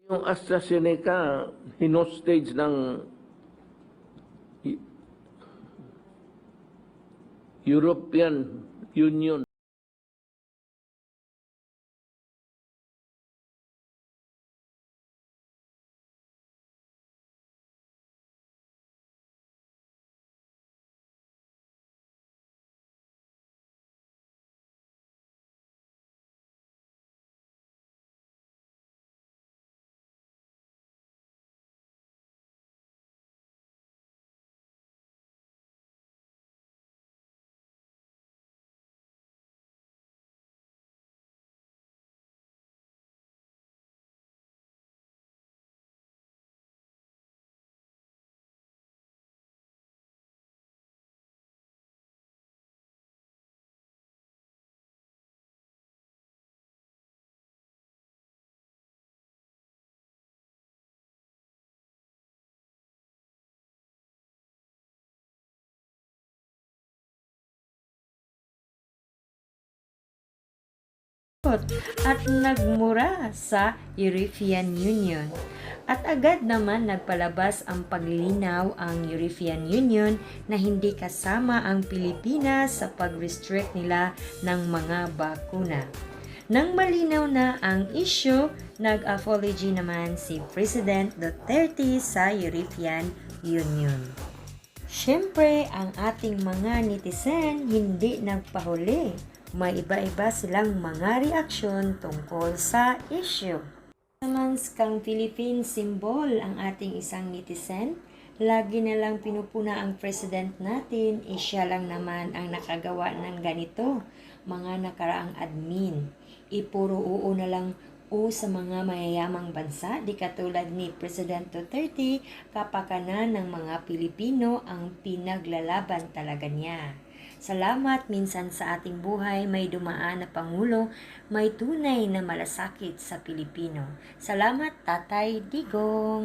Yung AstraZeneca, hinostage ng European Union. At nagmura sa European Union. At agad naman nagpalabas ang paglilinaw ang European Union na hindi kasama ang Pilipinas sa pag-restrict nila ng mga bakuna. Nang malinaw na ang issue, nag-apology naman si President Duterte sa European Union. Siyempre, ang ating mga netizen hindi nagpahuli. May iba-iba silang mga reaksyon tungkol sa issue. Naman kang Philippine symbol ang ating isang netizen, lagi na lang pinupuna ang president natin, siya lang naman ang nakagawa ng ganito, mga nakaraang admin. Ipuro oo na lang o sa mga mayayamang bansa, di katulad ni President Duterte, kapakanan ng mga Pilipino ang pinaglalaban talaga niya. Salamat minsan sa ating buhay may dumaan na Pangulo, may tunay na malasakit sa Pilipino. Salamat Tatay Digong!